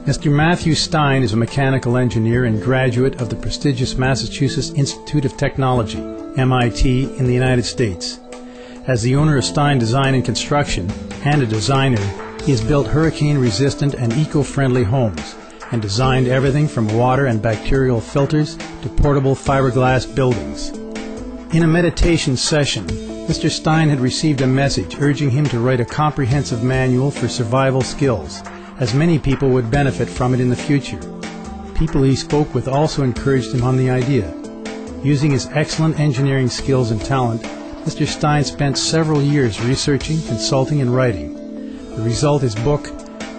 Mr. Matthew Stein is a mechanical engineer and graduate of the prestigious Massachusetts Institute of Technology, MIT, in the United States. As the owner of Stein Design and Construction and a designer, he has built hurricane-resistant and eco-friendly homes and designed everything from water and bacterial filters to portable fiberglass buildings. In a meditation session, Mr. Stein had received a message urging him to write a comprehensive manual for survival skills, as many people would benefit from it in the future. People he spoke with also encouraged him on the idea. Using his excellent engineering skills and talent, Mr. Stein spent several years researching, consulting, and writing. The result is book,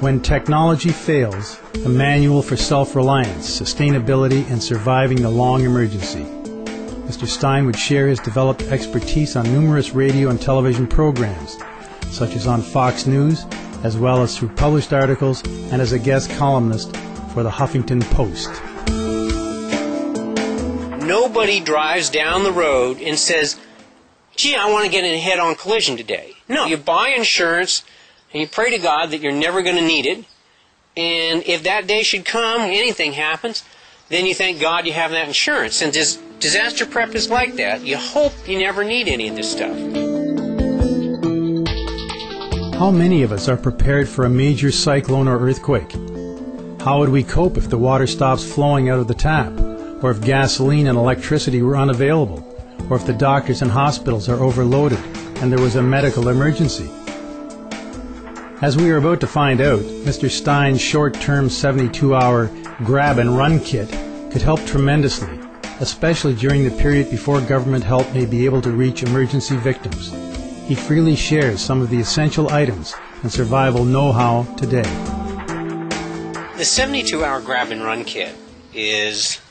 When Technology Fails, a Manual for Self-Reliance, Sustainability, and Surviving the Long Emergency. Mr. Stein would share his developed expertise on numerous radio and television programs, such as on Fox News, as well as through published articles and as a guest columnist for the Huffington Post. Nobody drives down the road and says, gee, I want to get in a head-on collision today. No, you buy insurance and you pray to God that you're never going to need it. And if that day should come, anything happens, then you thank God you have that insurance. And disaster prep is like that. You hope you never need any of this stuff. How many of us are prepared for a major cyclone or earthquake? How would we cope if the water stops flowing out of the tap, or if gasoline and electricity were unavailable, or if the doctors and hospitals are overloaded and there was a medical emergency? As we are about to find out, Mr. Stein's short-term 72-hour grab-and-run kit could help tremendously, especially during the period before government help may be able to reach emergency victims. He freely shares some of the essential items and survival know-how today. The 72-hour grab-and-run kit is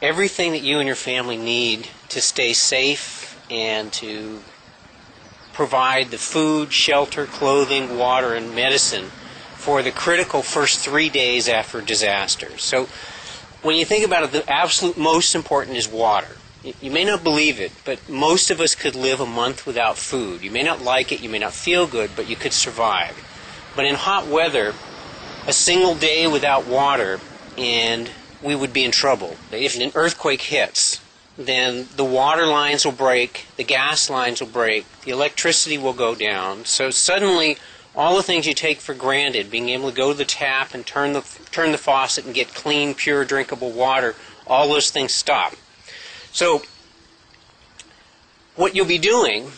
everything that you and your family need to stay safe and to provide the food, shelter, clothing, water, and medicine for the critical first 3 days after disaster. So when you think about it, the absolute most important is water. You may not believe it, but most of us could live a month without food. You may not like it, you may not feel good, but you could survive. But in hot weather, a single day without water, and we would be in trouble. If an earthquake hits, then the water lines will break, the gas lines will break, the electricity will go down. So suddenly, all the things you take for granted, being able to go to the tap and turn the faucet and get clean, pure, drinkable water, all those things stop. So what you'll be doing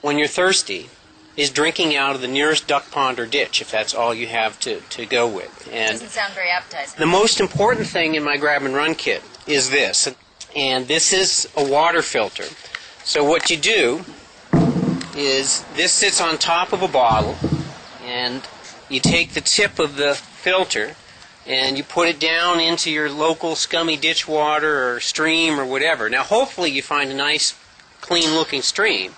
when you're thirsty is drinking out of the nearest duck pond or ditch, if that's all you have to go with. And doesn't sound very appetizing. The most important thing in my grab-and-run kit is this, and this is a water filter. So what you do is this sits on top of a bottle, and you take the tip of the filter and you put it down into your local scummy ditch water or stream or whatever. Now hopefully you find a nice clean looking stream,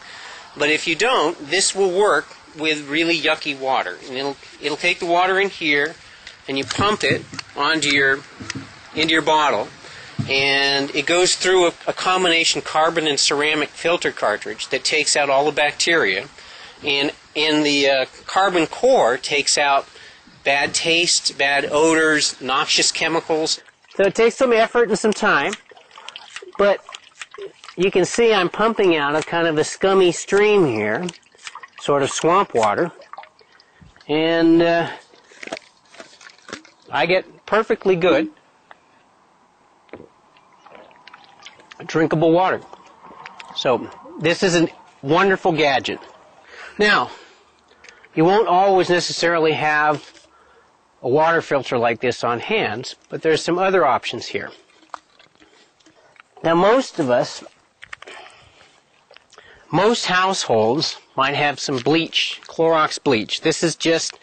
but if you don't, this will work with really yucky water. And it'll take the water in here and you pump it into your bottle, and it goes through a combination carbon and ceramic filter cartridge that takes out all the bacteria, and the carbon core takes out bad taste, bad odors, noxious chemicals. So it takes some effort and some time, but you can see I'm pumping out of kind of a scummy stream here, sort of swamp water, and I get perfectly good drinkable water. So this is a wonderful gadget. Now, you won't always necessarily have a water filter like this on hand, but there's some other options here. Now most of us, most households might have some bleach, Clorox bleach. This is just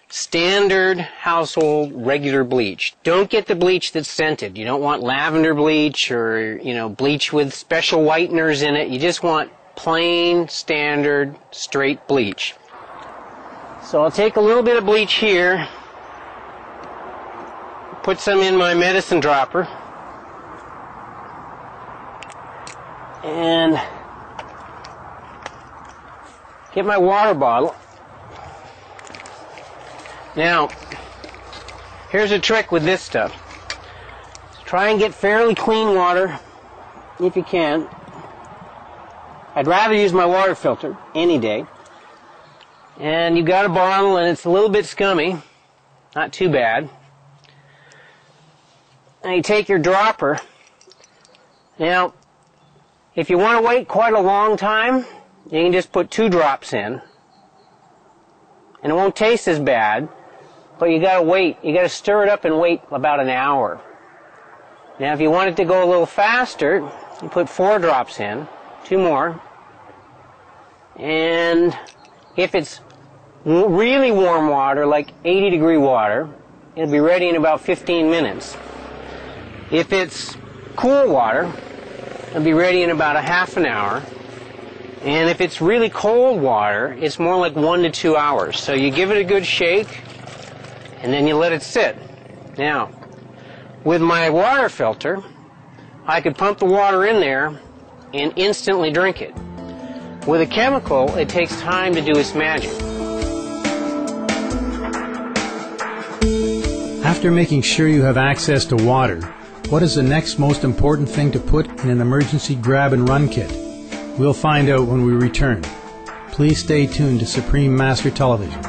standard household regular bleach. Don't get the bleach that's scented. You don't want lavender bleach or, bleach with special whiteners in it. You just want plain, standard, straight bleach. So I'll take a little bit of bleach here, put some in my medicine dropper, and get my water bottle. Now, Here's a trick with this stuff. Try and get fairly clean water if you can. I'd rather use my water filter any day. And you've got a bottle and it's a little bit scummy, not too bad. And you take your dropper. Now, if you want to wait quite a long time, you can just put 2 drops in. And it won't taste as bad, but you gotta wait. You gotta stir it up and wait about an hour. Now, if you want it to go a little faster, you put 4 drops in, 2 more. And if it's really warm water, like 80-degree water, it'll be ready in about 15 minutes. If it's cool water, it'll be ready in about a half an hour. And if it's really cold water, it's more like 1 to 2 hours. So you give it a good shake, and then you let it sit. Now, with my water filter, I could pump the water in there and instantly drink it. With a chemical, it takes time to do its magic. After making sure you have access to water, what is the next most important thing to put in an emergency grab-and-run kit? We'll find out when we return. Please stay tuned to Supreme Master Television.